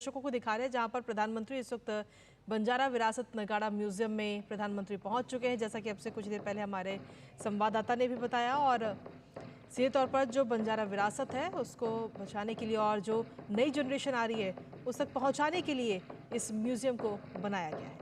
दर्शकों को दिखा रहे हैं जहां पर प्रधानमंत्री इस वक्त बंजारा विरासत नगाड़ा म्यूजियम में प्रधानमंत्री पहुंच चुके हैं। जैसा कि अब से कुछ देर पहले हमारे संवाददाता ने भी बताया, और सीधे तौर पर जो बंजारा विरासत है उसको बचाने के लिए और जो नई जनरेशन आ रही है उस तक पहुंचाने के लिए इस म्यूजियम को बनाया गया है।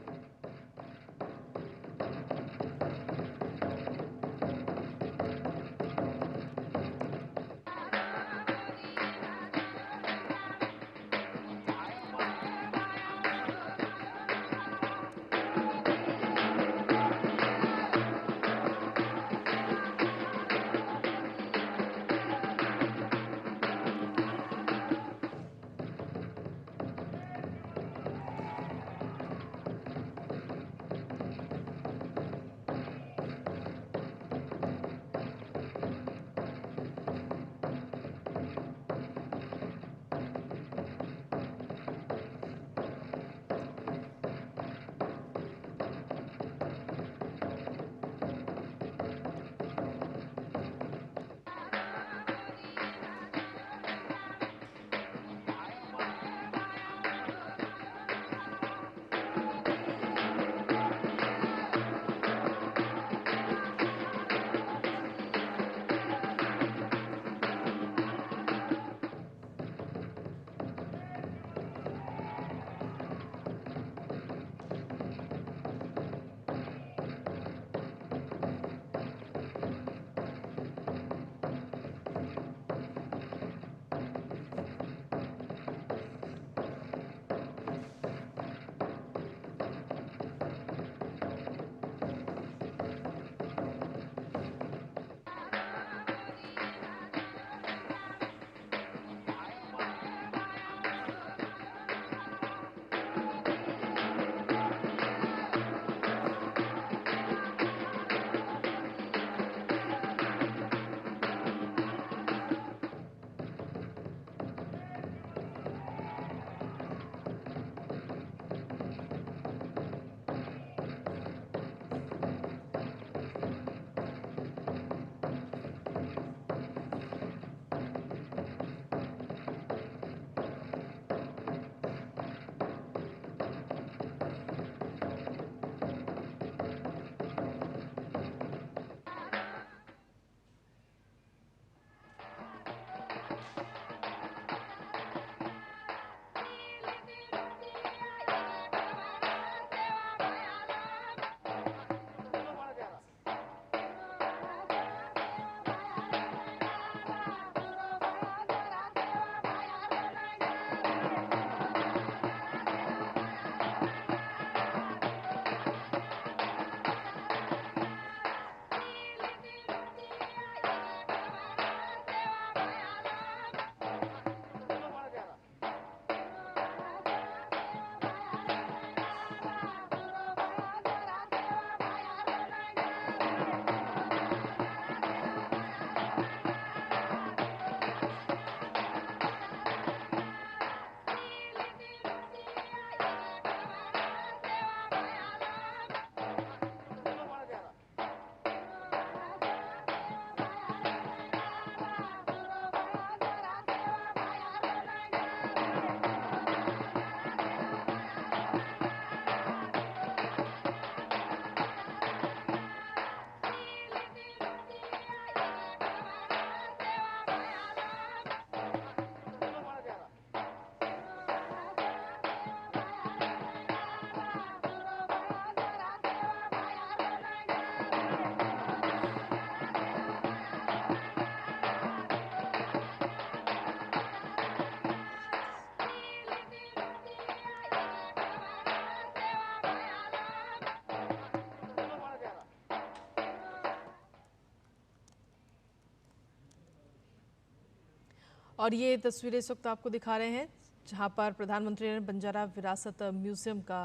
और ये तस्वीरें इस वक्त आपको दिखा रहे हैं जहां पर प्रधानमंत्री ने बंजारा विरासत म्यूजियम का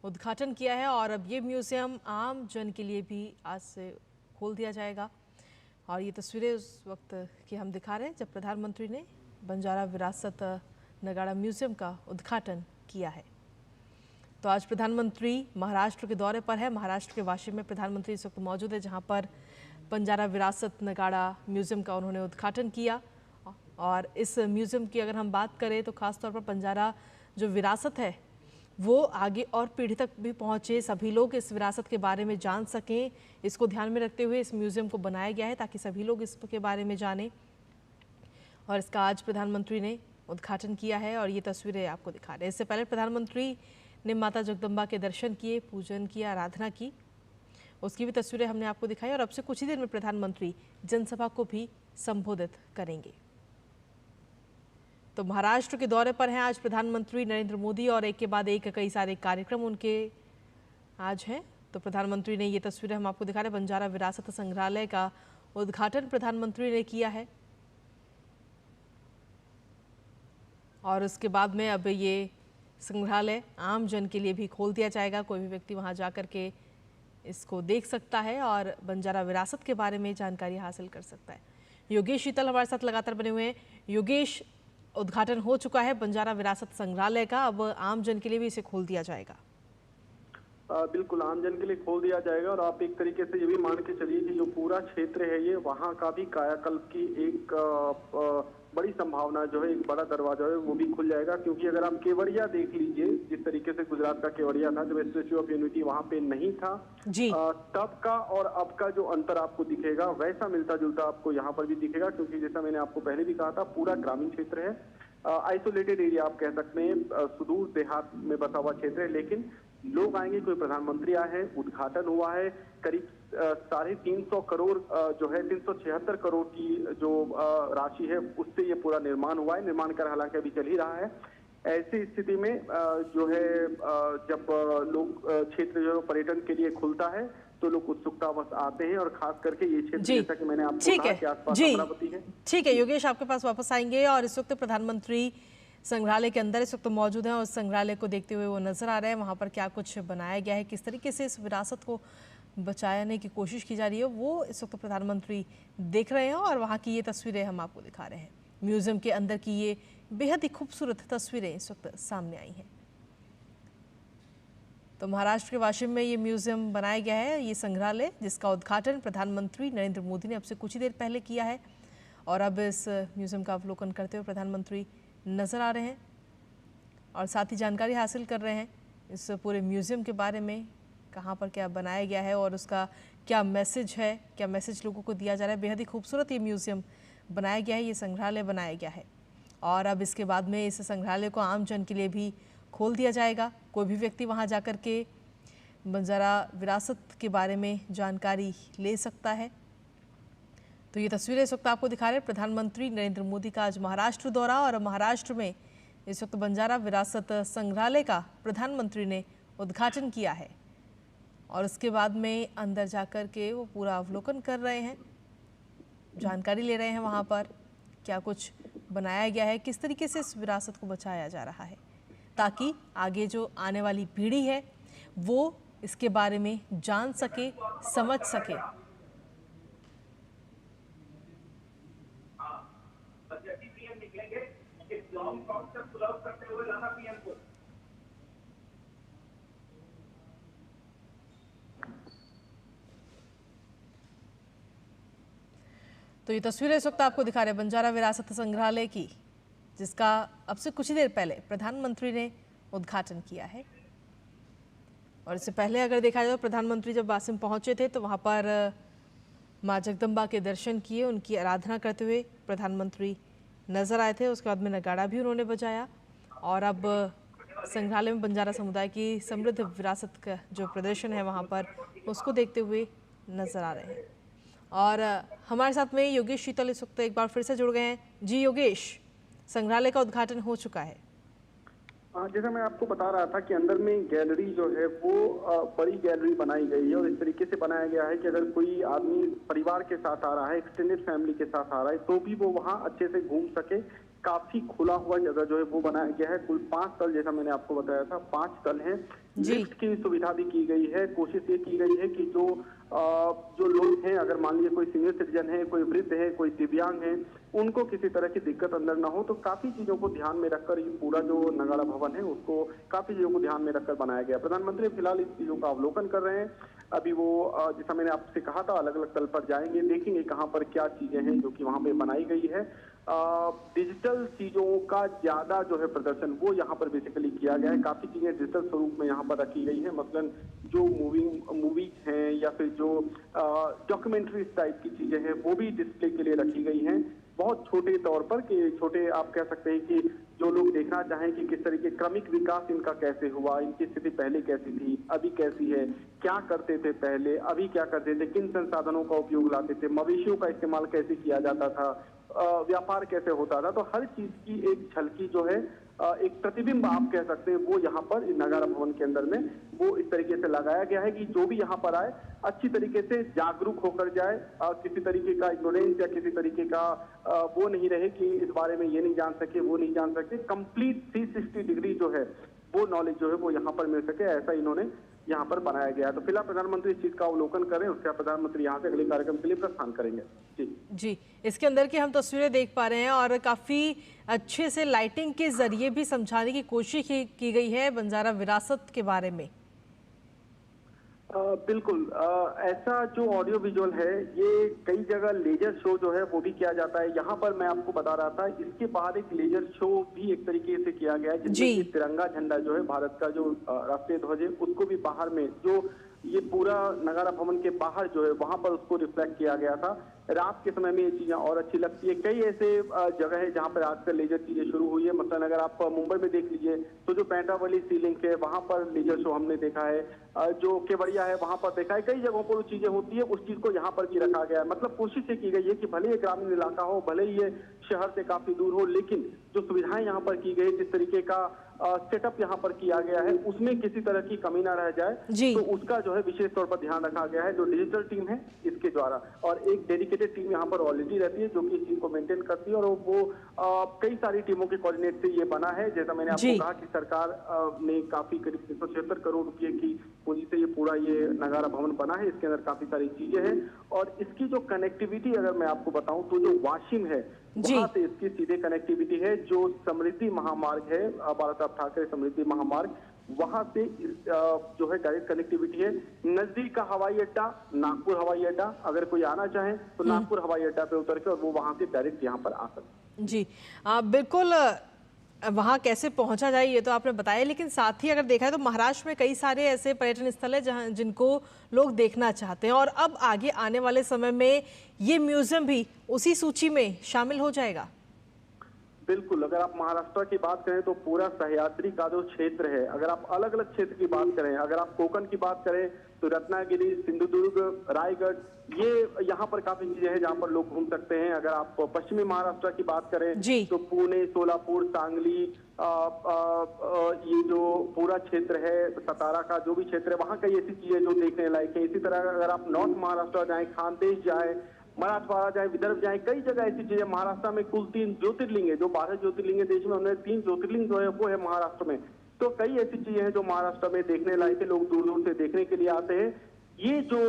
उद्घाटन किया है, और अब ये म्यूजियम आम जन के लिए भी आज से खोल दिया जाएगा। और ये तस्वीरें उस वक्त की हम दिखा रहे हैं जब प्रधानमंत्री ने बंजारा विरासत नगाड़ा म्यूजियम का उद्घाटन किया है। तो आज प्रधानमंत्री महाराष्ट्र के दौरे पर है। महाराष्ट्र के वाशी में प्रधानमंत्री इस वक्त मौजूद है जहां पर बंजारा विरासत नगाड़ा म्यूजियम का उन्होंने उद्घाटन किया। और इस म्यूज़ियम की अगर हम बात करें तो ख़ास तौर पर बंजारा जो विरासत है वो आगे और पीढ़ी तक भी पहुंचे, सभी लोग इस विरासत के बारे में जान सकें। इसको ध्यान में रखते हुए इस म्यूजियम को बनाया गया है ताकि सभी लोग इसके बारे में जानें। और इसका आज प्रधानमंत्री ने उद्घाटन किया है और ये तस्वीरें आपको दिखा रहे हैं। इससे पहले प्रधानमंत्री ने माता जगदम्बा के दर्शन किए, पूजन किया, आराधना की, उसकी भी तस्वीरें हमने आपको दिखाई। और अब से कुछ ही देर में प्रधानमंत्री जनसभा को भी संबोधित करेंगे। तो महाराष्ट्र के दौरे पर हैं आज प्रधानमंत्री नरेंद्र मोदी और एक के बाद एक कई सारे कार्यक्रम उनके आज हैं। तो प्रधानमंत्री ने ये तस्वीरें हम आपको दिखा रहे हैं। बंजारा विरासत संग्रहालय का उद्घाटन प्रधानमंत्री ने किया है और उसके बाद में अब ये संग्रहालय आम जन के लिए भी खोल दिया जाएगा। कोई भी व्यक्ति वहां जाकर के इसको देख सकता है और बंजारा विरासत के बारे में जानकारी हासिल कर सकता है। योगेश शीतल हमारे साथ लगातार बने हुए हैं। योगेश, उद्घाटन हो चुका है बंजारा विरासत संग्रहालय का, अब आम जन के लिए भी इसे खोल दिया जाएगा। बिल्कुल आम जन के लिए खोल दिया जाएगा और आप एक तरीके से ये भी मान के चलिए कि जो पूरा क्षेत्र है ये वहाँ का भी कायाकल्प की एक बड़ी संभावना जो है, एक बड़ा दरवाजा है वो भी खुल जाएगा। क्योंकि अगर आप केवड़िया देख लीजिए, जिस तरीके से गुजरात का केवड़िया था जब स्टैच्यू ऑफ यूनिटी वहाँ पे नहीं था जी, तब का और अब का जो अंतर आपको दिखेगा वैसा मिलता जुलता आपको यहाँ पर भी दिखेगा। क्योंकि जैसा मैंने आपको पहले भी कहा था, पूरा ग्रामीण क्षेत्र है, आइसोलेटेड एरिया आप कह सकते हैं, सुदूर देहात में बसा हुआ क्षेत्र है, लेकिन लोग आएंगे। कोई प्रधानमंत्री आए हैं, उद्घाटन हुआ है, करीब 350 करोड़ जो है 376 करोड़ की जो राशि है उससे ये पूरा निर्माण हुआ है। निर्माण कार्य हालांकि अभी चल ही रहा है। ऐसी स्थिति में जो है जब लोग क्षेत्र जो पर्यटन के लिए खुलता है तो लोग उत्सुकतावश आते हैं और खास करके ये क्षेत्र जैसा कि मैंने आपको कहा कि आसपास अमरावती है। ठीक है योगेश, आपके पास वापस आएंगे। और इस वक्त प्रधानमंत्री संग्रहालय के अंदर इस वक्त मौजूद हैं और संग्रहालय को देखते हुए वो नजर आ रहे हैं। वहाँ पर क्या कुछ बनाया गया है, किस तरीके से इस विरासत को बचाने की कोशिश की जा रही है, वो इस वक्त प्रधानमंत्री देख रहे हैं और वहाँ की ये तस्वीरें हम आपको दिखा रहे हैं। म्यूजियम के अंदर की ये बेहद ही खूबसूरत तस्वीरें इस वक्त सामने आई हैं। तो महाराष्ट्र के वाशिम में ये म्यूजियम बनाया गया है, ये संग्रहालय, जिसका उद्घाटन प्रधानमंत्री नरेंद्र मोदी ने अब से कुछ ही देर पहले किया है। और अब इस म्यूजियम का अवलोकन करते हुए प्रधानमंत्री नजर आ रहे हैं और साथ ही जानकारी हासिल कर रहे हैं इस पूरे म्यूजियम के बारे में, कहाँ पर क्या बनाया गया है और उसका क्या मैसेज है, क्या मैसेज लोगों को दिया जा रहा है। बेहद ही खूबसूरत ये म्यूजियम बनाया गया है, ये संग्रहालय बनाया गया है। और अब इसके बाद में इस संग्रहालय को आम जन के लिए भी खोल दिया जाएगा। कोई भी व्यक्ति वहाँ जाकर के बंजारा विरासत के बारे में जानकारी ले सकता है। तो ये तस्वीरें इस वक्त आपको दिखा रहे हैं प्रधानमंत्री नरेंद्र मोदी का आज महाराष्ट्र दौरा, और महाराष्ट्र में इस वक्त बंजारा विरासत संग्रहालय का प्रधानमंत्री ने उद्घाटन किया है और उसके बाद में अंदर जाकर के वो पूरा अवलोकन कर रहे हैं, जानकारी ले रहे हैं वहाँ पर क्या कुछ बनाया गया है, किस तरीके से इस विरासत को बचाया जा रहा है, ताकि आगे जो आने वाली पीढ़ी है वो इसके बारे में जान सके, समझ सके। तो ये तस्वीरें इस वक्त आपको दिखा रहे हैं बंजारा विरासत संग्रहालय की, जिसका अब से कुछ ही देर पहले प्रधानमंत्री ने उद्घाटन किया है। और इससे पहले अगर देखा जाए तो प्रधानमंत्री जब वासिम पहुंचे थे तो वहां पर मां जगदम्बा के दर्शन किए, उनकी आराधना करते हुए प्रधानमंत्री नजर आए थे। उसके बाद में नगाड़ा भी उन्होंने बजाया और अब संग्रहालय में बंजारा समुदाय की समृद्ध विरासत का जो प्रदर्शन है वहाँ पर उसको देखते हुए नजर आ रहे हैं। और हमारे साथ में योगेश शीतल इस वक्त एक बार फिर से जुड़ गए हैं। जी योगेश, संग्रहालय का उद्घाटन हो चुका है। जैसा मैं आपको बता रहा था कि अंदर में गैलरी जो है वो बड़ी गैलरी बनाई गई है और इस तरीके से बनाया गया है कि अगर कोई आदमी परिवार के साथ आ रहा है, एक्सटेंडेड फैमिली के साथ आ रहा है, तो भी वो वहाँ अच्छे से घूम सके। काफी खुला हुआ जगह जो है वो बनाया गया है। कुल 5 तल, जैसा मैंने आपको बताया था, 5 तल हैं। लिफ्ट की सुविधा भी की गई है। कोशिश ये की गई है कि जो लोग हैं, अगर मान लीजिए कोई सीनियर सिटीजन है, कोई वृद्ध है, कोई दिव्यांग है, उनको किसी तरह की दिक्कत अंदर ना हो, तो काफी चीजों को ध्यान में रखकर ये पूरा जो नगाड़ा भवन है उसको काफी चीजों को ध्यान में रखकर बनाया गया। प्रधानमंत्री फिलहाल इस चीजों का अवलोकन कर रहे हैं। अभी वो जैसा मैंने आपसे कहा था, अलग अलग तल पर जाएंगे, देखेंगे कहाँ पर क्या चीजें हैं जो कि वहाँ पे बनाई गई है। डिजिटल चीजों का ज्यादा जो है प्रदर्शन वो यहाँ पर बेसिकली किया गया है। काफी चीजें डिजिटल स्वरूप में यहाँ पर रखी गई है, मसलन जो मूवीज हैं या फिर जो डॉक्यूमेंट्रीज टाइप की चीजें हैं वो भी डिस्प्ले के लिए रखी गई हैं, बहुत छोटे तौर पर, कि छोटे आप कह सकते हैं कि जो लोग देखना चाहें कि किस तरीके क्रमिक विकास इनका कैसे हुआ, इनकी स्थिति पहले कैसी थी, अभी कैसी है, क्या करते थे पहले, अभी क्या करते थे, किन संसाधनों का उपयोग लाते थे, मवेशियों का इस्तेमाल कैसे किया जाता था, व्यापार कैसे होता था। तो हर चीज की एक झलकी जो है, एक प्रतिबिंब आप कह सकते हैं, वो यहाँ पर नगारा भवन के अंदर में वो इस तरीके से लगाया गया है कि जो भी यहाँ पर आए अच्छी तरीके से जागरूक होकर जाए, किसी तरीके का इग्नोरेंस या किसी तरीके का वो नहीं रहे कि इस बारे में ये नहीं जान सके, वो नहीं जान सके। कंप्लीट 360 डिग्री जो है वो नॉलेज जो है वो यहाँ पर मिल सके, ऐसा इन्होंने यहाँ पर बनाया गया है। तो फिलहाल प्रधानमंत्री इस चीज का अवलोकन करें, उसके बाद प्रधानमंत्री यहाँ से अगले कार्यक्रम के लिए प्रस्थान करेंगे। जी, इसके अंदर की हम तस्वीरें देख पा रहे हैं और काफी अच्छे से लाइटिंग के जरिए भी समझाने की कोशिश की गई है बंजारा विरासत के बारे में। बिल्कुल, ऐसा जो ऑडियो विजुअल है ये कई जगह लेजर शो जो है वो भी किया जाता है। यहाँ पर मैं आपको बता रहा था, इसके बाहर एक लेजर शो भी एक तरीके से किया गया है, जिसमें कि तिरंगा झंडा जो है, भारत का जो राष्ट्रीय ध्वज है, उसको भी बाहर में, जो ये पूरा नगारा भवन के बाहर जो है वहां पर उसको रिफ्लेक्ट किया गया था। रात के समय में ये चीजें और अच्छी लगती है। कई ऐसे जगह है जहां पर आजकल लेजर चीजें शुरू हुई है, मतलब अगर आप मुंबई में देख लीजिए तो जो पैंटा वाली सीलिंग है वहां पर लेजर शो हमने देखा है, जो केवड़िया है वहां पर देखा है, कई जगहों पर वो चीजें होती है, उस चीज को यहाँ पर भी रखा गया है। मतलब कोशिश ये की गई है कि भले ये ग्रामीण इलाका हो, भले ही ये शहर से काफी दूर हो, लेकिन जो सुविधाएं यहाँ पर की गई, जिस तरीके का सेटअप यहाँ पर किया गया है, उसमें किसी तरह की कमी ना रह जाए, तो उसका जो है विशेष तौर पर ध्यान रखा गया है। जो डिजिटल टीम है इसके द्वारा, और एक डेडिकेटेड टीम यहाँ पर ऑलरेडी रहती है जो कि इस चीज को मेंटेन करती है, और वो कई सारी टीमों के कोऑर्डिनेट से ये बना है। जैसा मैंने आपको कहा कि सरकार ने काफी करीब 376 करोड़ रुपए की पूंजी से ये पूरा ये नगारा भवन बना है। इसके अंदर काफी सारी चीजें हैं, और इसकी जो कनेक्टिविटी अगर मैं आपको बताऊं तो जो वाशिम है वहां से इसकी सीधे कनेक्टिविटी है। जो समृद्धि महामार्ग है, बाला साहब ठाकरे समृद्धि महामार्ग, वहां से जो है डायरेक्ट कनेक्टिविटी है। नजदीक का हवाई अड्डा नागपुर हवाई अड्डा, अगर कोई आना चाहे तो नागपुर हवाई अड्डा पे उतर के और वो वहां से डायरेक्ट यहाँ पर आ सकते। जी बिल्कुल, वहाँ कैसे पहुंचा जाए ये तो आपने बताया, लेकिन साथ ही अगर देखा है तो महाराष्ट्र में कई सारे ऐसे पर्यटन स्थल है जहाँ जिनको लोग देखना चाहते हैं, और अब आगे आने वाले समय में ये म्यूजियम भी उसी सूची में शामिल हो जाएगा। बिल्कुल, अगर आप महाराष्ट्र की बात करें तो पूरा सह्याद्री का जो क्षेत्र है, अगर आप अलग अलग क्षेत्र की बात करें, अगर आप कोकण की बात करें तो रत्नागिरी, सिंधुदुर्ग, रायगढ़, ये यहाँ पर काफी चीजें हैं जहाँ पर लोग घूम सकते हैं। अगर आप पश्चिमी महाराष्ट्र की बात करें तो पुणे, सोलापुर, सांगली, ये जो पूरा क्षेत्र है, सतारा का जो भी क्षेत्र है, वहाँ कई ऐसी चीजें जो देखने लायक है। इसी तरह अगर आप नॉर्थ महाराष्ट्र जाए, खानदेश जाए, मराठवाड़ा जाए, विदर्भ जाए, कई जगह ऐसी चीजें। महाराष्ट्र में कुल 3 ज्योतिर्लिंग है, जो 12 ज्योतिर्लिंग है देश में, उन्हें 3 ज्योतिर्लिंग जो है वो है महाराष्ट्र में। तो कई ऐसी चीजें हैं जो महाराष्ट्र में देखने लायक है, लोग दूर दूर से देखने के लिए आते हैं। ये जो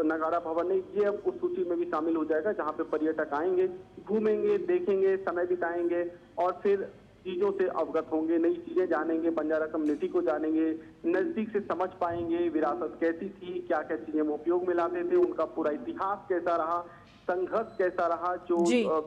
नगारा भवन है ये अब उस सूची में भी शामिल हो जाएगा, जहाँ पे पर्यटक आएंगे, घूमेंगे, देखेंगे, समय बिताएंगे और फिर चीजों से अवगत होंगे, नई चीजें जानेंगे, बंजारा कम्युनिटी को जानेंगे, नजदीक से समझ पाएंगे विरासत कैसी थी, क्या क्या चीजें वो उपयोग में लाते थे, उनका पूरा इतिहास कैसा रहा, संघर्ष कैसा रहा, जो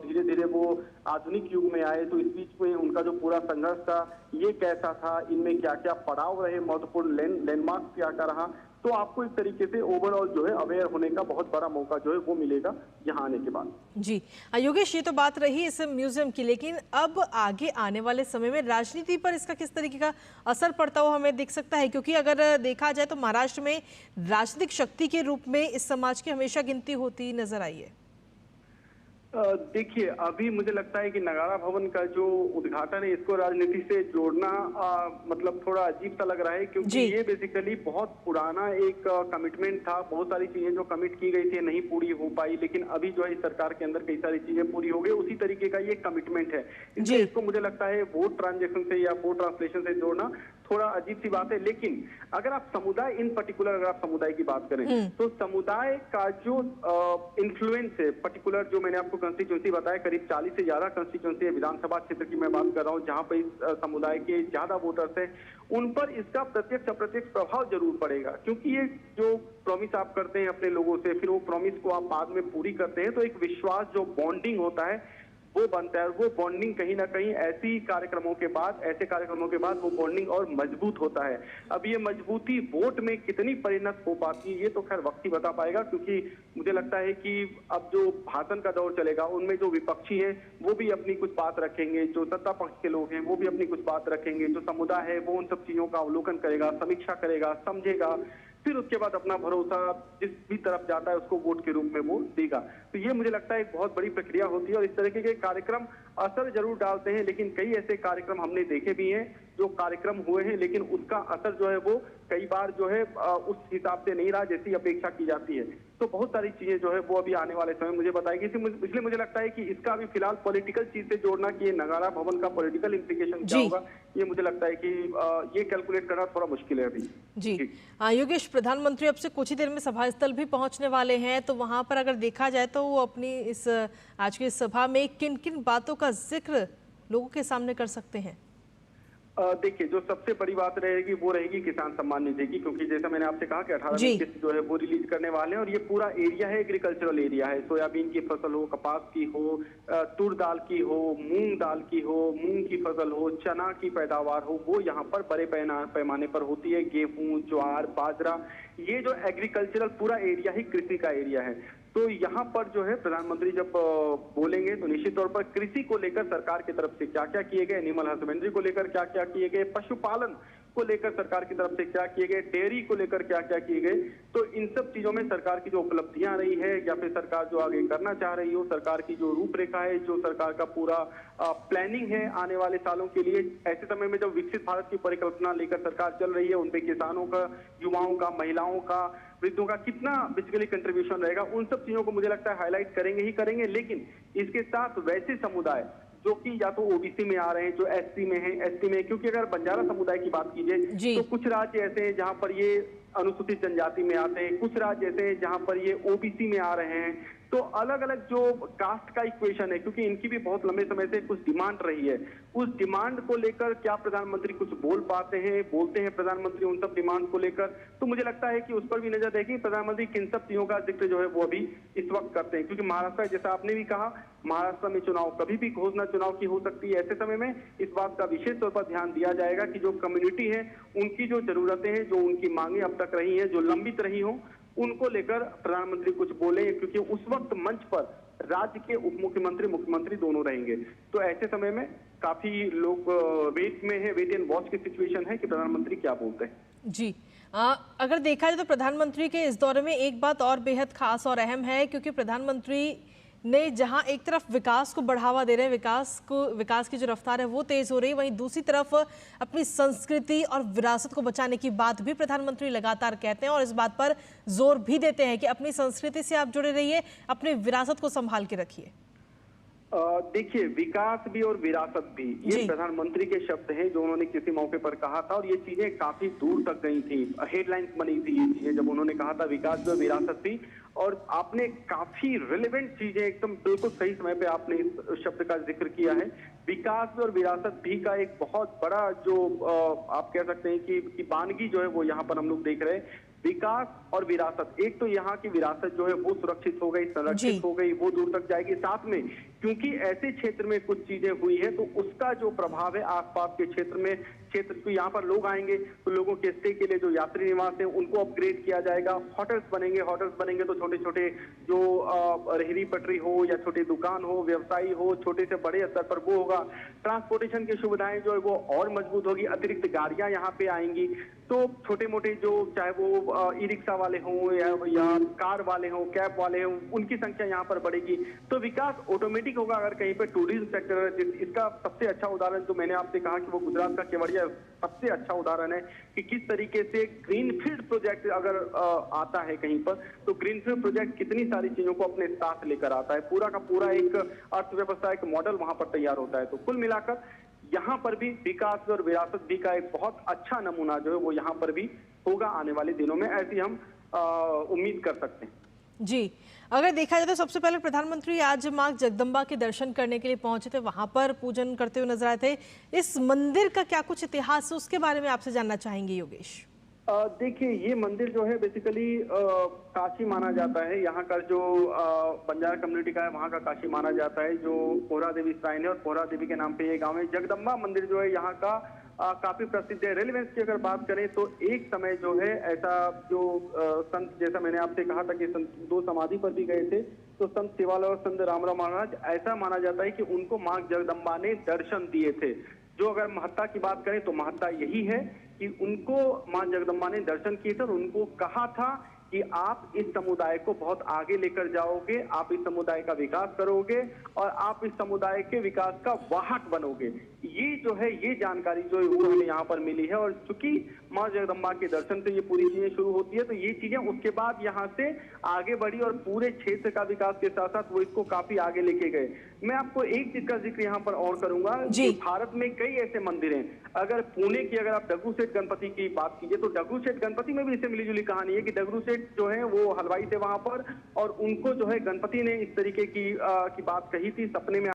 धीरे धीरे वो आधुनिक युग में आए तो इस बीच में उनका जो पूरा संघर्ष था ये कैसा था, इनमें क्या क्या पड़ाव रहे, महत्वपूर्ण लैंडमार्क क्या क्या रहा। तो आपको एक तरीके से ओवरऑल जो है अवेयर होने का बहुत बड़ा मौका जो है वो मिलेगा यहाँ आने के बाद। जी योगेश, ये तो बात रही इस म्यूजियम की, लेकिन अब आगे आने वाले समय में राजनीति पर इसका किस तरीके का असर पड़ता हुआ हमें दिख सकता है? क्योंकि अगर देखा जाए तो महाराष्ट्र में राजनीतिक शक्ति के रूप में इस समाज की हमेशा गिनती होती नजर आई है। देखिए, अभी मुझे लगता है कि नगारा भवन का जो उद्घाटन है इसको राजनीति से जोड़ना मतलब थोड़ा अजीब सा लग रहा है, क्योंकि ये बेसिकली बहुत पुराना एक कमिटमेंट था। बहुत सारी चीजें जो कमिट की गई थी नहीं पूरी हो पाई, लेकिन अभी जो है इस सरकार के अंदर कई सारी चीजें पूरी हो गई, उसी तरीके का ये कमिटमेंट है। इसलिए इसको मुझे लगता है वोट ट्रांजेक्शन से या वोट ट्रांसलेशन से जोड़ना थोड़ा अजीब सी बात है। लेकिन अगर आप समुदाय इन पर्टिकुलर अगर आप समुदाय की बात करें तो समुदाय का जो इन्फ्लुएंस है, पर्टिकुलर जो मैंने आपको कंस्टिट्यूंसी बताया, करीब 40 से ज्यादा कंस्टिट्यूंसी है, विधानसभा क्षेत्र की मैं बात कर रहा हूँ, जहां पर इस समुदाय के ज्यादा वोटर्स हैं, उन पर इसका प्रत्यक्ष अप्रत्यक्ष प्रभाव जरूर पड़ेगा। क्योंकि ये जो प्रॉमिस आप करते हैं अपने लोगों से, फिर वो प्रॉमिस को आप बाद में पूरी करते हैं, तो एक विश्वास जो बॉन्डिंग होता है वो बनता है, और वो बॉन्डिंग कहीं ना कहीं ऐसे कार्यक्रमों के बाद वो बॉन्डिंग और मजबूत होता है। अब ये मजबूती वोट में कितनी परिणत हो पाती है ये तो खैर वक्त ही बता पाएगा, क्योंकि मुझे लगता है कि अब जो भाषण का दौर चलेगा उनमें जो विपक्षी है वो भी अपनी कुछ बात रखेंगे, जो सत्ता पक्ष के लोग हैं वो भी अपनी कुछ बात रखेंगे, जो समुदाय है वो उन सब चीजों का अवलोकन करेगा, समीक्षा करेगा, समझेगा, फिर उसके बाद अपना भरोसा जिस भी तरफ जाता है उसको वोट के रूप में वो देगा। तो ये मुझे लगता है एक बहुत बड़ी प्रक्रिया होती है, और इस तरीके के कार्यक्रम असर जरूर डालते हैं, लेकिन कई ऐसे कार्यक्रम हमने देखे भी हैं जो कार्यक्रम हुए हैं लेकिन उसका असर जो है वो कई बार जो है उस हिसाब से नहीं रहा जैसी अपेक्षा की जाती है। तो बहुत सारी चीजें जो है वो अभी आने वाले समय मुझे बताएगी, इसलिए मुझे लगता है कि इसका अभी फिलहाल पॉलिटिकल चीज से जोड़ना कि ये नगाड़ा भवन का पॉलिटिकल इंप्लीकेशन क्या होगा, ये मुझे लगता है कि ये कैलकुलेट करना थोड़ा मुश्किल है अभी। जी योगेश, प्रधानमंत्री अब से कुछ ही देर में सभा स्थल भी पहुंचने वाले हैं, तो वहां पर अगर देखा जाए तो वो अपनी इस आज की सभा में किन किन बातों का जिक्र लोगों के सामने कर सकते हैं? देखिए, जो सबसे बड़ी बात रहेगी वो रहेगी किसान सम्मान निधि की, क्योंकि जैसा मैंने आपसे कहा कि 18 किस्त जो है वो रिलीज करने वाले हैं, और ये पूरा एरिया है एग्रीकल्चरल एरिया है। सोयाबीन की फसल हो, कपास की हो, तुर दाल की हो, मूंग दाल की हो, मूंग की फसल हो, चना की पैदावार हो, वो यहाँ पर बड़े पैमाने पर होती है। गेहूं, ज्वार, बाजरा, ये जो एग्रीकल्चरल पूरा एरिया ही कृषि का एरिया है। तो यहाँ पर जो है प्रधानमंत्री जब बोलेंगे तो निश्चित तौर पर कृषि को लेकर सरकार की तरफ से क्या क्या किए गए, एनिमल हस्बेंड्री को लेकर क्या क्या किए गए, पशुपालन को लेकर सरकार की तरफ से क्या किए गए, डेयरी को लेकर क्या क्या किए गए, तो इन सब चीजों में सरकार की जो उपलब्धियां रही है या फिर सरकार जो आगे करना चाह रही हो, सरकार की जो रूपरेखा है, जो सरकार का पूरा प्लानिंग है आने वाले सालों के लिए, ऐसे समय में जब विकसित भारत की परिकल्पना लेकर सरकार चल रही है, उनपे किसानों का, युवाओं का, महिलाओं का, वृद्धों का कितना बेसिकली कंट्रीब्यूशन रहेगा, उन सब चीजों को मुझे लगता है हाईलाइट करेंगे ही करेंगे। लेकिन इसके साथ वैसे समुदाय जो कि या तो ओबीसी में आ रहे हैं, जो एससी में हैं, एसटी में, क्योंकि अगर बंजारा समुदाय की बात कीजिए तो कुछ राज्य ऐसे हैं जहां पर ये अनुसूचित जनजाति में आते हैं, कुछ राज्य ऐसे हैं जहां पर ये ओबीसी में आ रहे हैं। तो अलग अलग जो कास्ट का इक्वेशन है, क्योंकि इनकी भी बहुत लंबे समय से कुछ डिमांड रही है, उस डिमांड को लेकर क्या प्रधानमंत्री कुछ बोलते हैं प्रधानमंत्री उन सब डिमांड को लेकर, तो मुझे लगता है कि उस पर भी नजर देगी प्रधानमंत्री किन सब चीजों का जिक्र जो है वो अभी इस वक्त करते हैं। क्योंकि महाराष्ट्र, जैसा आपने भी कहा, महाराष्ट्र में चुनाव कभी भी घोषणा चुनाव की हो सकती है। ऐसे समय में इस बात का विशेष तौर पर ध्यान दिया जाएगा कि जो कम्युनिटी है उनकी जो जरूरतें हैं, जो उनकी मांगे अब तक रही हैं, जो लंबित रही हो, उनको लेकर प्रधानमंत्री कुछ बोले, क्योंकि उस वक्त मंच पर राज्य के उप मुख्यमंत्री, मुख्यमंत्री दोनों रहेंगे। तो ऐसे समय में काफी लोग वेट में है, वेट एंड वॉच की सिचुएशन है कि प्रधानमंत्री क्या बोलते हैं। जी अगर देखा जाए तो प्रधानमंत्री के इस दौरे में एक बात और बेहद खास और अहम है, क्योंकि प्रधानमंत्री ने जहां एक तरफ विकास को बढ़ावा दे रहे हैं, विकास की जो रफ्तार है वो तेज हो रही है, वहीं दूसरी तरफ अपनी संस्कृति और विरासत को बचाने की बात भी प्रधानमंत्री लगातार कहते हैं और इस बात पर जोर भी देते हैं कि अपनी संस्कृति से आप जुड़े रहिए, अपनी विरासत को संभाल के रखिए। देखिए, विकास भी और विरासत भी, ये प्रधानमंत्री के शब्द हैं जो उन्होंने किसी मौके पर कहा था, और ये चीजें काफी दूर तक गई थी, हेडलाइंस बनी थी ये चीजें जब उन्होंने कहा था विकास भी और विरासत भी। और आपने काफी रिलेवेंट चीजें एकदम बिल्कुल सही समय पे आपने इस शब्द का जिक्र किया है। विकास भी और विरासत भी का एक बहुत बड़ा जो आप कह सकते हैं कि वानगी जो है वो यहाँ पर हम लोग देख रहे हैं। विकास और विरासत, एक तो यहाँ की विरासत जो है वो सुरक्षित हो गई, संरक्षित हो गई, वो दूर तक जाएगी। साथ में क्योंकि ऐसे क्षेत्र में कुछ चीजें हुई है तो उसका जो प्रभाव है आसपास के क्षेत्र में, यहाँ पर लोग आएंगे तो लोगों के स्टे के लिए जो यात्री निवास है उनको अपग्रेड किया जाएगा, होटल्स बनेंगे तो छोटे छोटे जो रेहड़ी पटरी हो या छोटे दुकान हो, व्यवसायी हो, छोटे से बड़े स्तर पर वो होगा। ट्रांसपोर्टेशन की सुविधाएं जो है वो और मजबूत होगी, अतिरिक्त गाड़ियां यहाँ पे आएंगी, तो छोटे मोटे जो चाहे वो ई रिक्शा वाले हों या कार वाले हों, कैब वाले हों, उनकी संख्या यहाँ पर बढ़ेगी। तो विकास ऑटोमेटिक होगा। अगर कहीं पर टूरिज्म सेक्टर, इसका सबसे अच्छा उदाहरण जो मैंने आपसे कहा कि वो गुजरात का केवड़िया सबसे अच्छा उदाहरण है कि किस तरीके से ग्रीनफील्ड प्रोजेक्ट अगर आता है कहीं पर, तो ग्रीनफील्ड प्रोजेक्ट कितनी सारी चीजों को अपने साथ लेकर आता है, पूरा का पूरा एक अर्थव्यवस्था, एक मॉडल वहां पर तैयार होता है। तो कुल मिलाकर यहाँ पर भी विकास और विरासत भी का एक बहुत अच्छा नमूना जो है वो यहाँ पर भी होगा आने वाले दिनों में, ऐसी हम उम्मीद कर सकते हैं। जी, अगर देखा जाए तो सबसे पहले प्रधानमंत्री आज मां जगदम्बा के दर्शन करने के लिए पहुंचे थे, वहां पर पूजन करते हुए नजर आए थे। इस मंदिर का क्या कुछ इतिहास है, उसके बारे में आपसे जानना चाहेंगे योगेश। देखिए, ये मंदिर जो है बेसिकली काशी माना जाता है। यहाँ का जो बंजारा कम्युनिटी का है, वहाँ का काशी माना जाता है, जो पोहरा देवी श्राइन है, और पोहरा देवी के नाम पे ये गांव है। जगदम्बा मंदिर जो है यहाँ का काफी प्रसिद्ध है। रेलेवेंस की अगर बात करें तो एक समय जो है ऐसा जो संत, जैसा मैंने आपसे कहा था कि संत दो समाधि पर भी गए थे, तो संत सेवालाल और संत रामराव महाराज, ऐसा माना जाता है कि उनको मां जगदम्बा ने दर्शन दिए थे। जो अगर महत्ता की बात करें तो महत्ता यही है कि उनको मां जगदम्बा ने दर्शन किए थे और उनको कहा था कि आप इस समुदाय को बहुत आगे लेकर जाओगे, आप इस समुदाय का विकास करोगे और आप इस समुदाय के विकास का वाहक बनोगे। ये जो है, ये जानकारी जो है वो हमें यहाँ पर मिली है। और चूंकि मां जगदम्बा के दर्शन से ये पूरी चीजें शुरू होती है, तो ये चीजें उसके बाद यहाँ से आगे बढ़ी और पूरे क्षेत्र का विकास के साथ साथ वो इसको काफी आगे लेके गए। मैं आपको एक चीज का जिक्र यहाँ पर और करूंगा कि भारत में कई ऐसे मंदिर हैं। अगर पुणे की, अगर आप डगरू सेठ गणपति की बात कीजिए, तो डगरू सेठ गणपति में भी इससे मिली जुली कहानी है कि डगरू सेठ जो है वो हलवाई थे वहां पर, और उनको जो है गणपति ने इस तरीके की बात कही थी सपने में।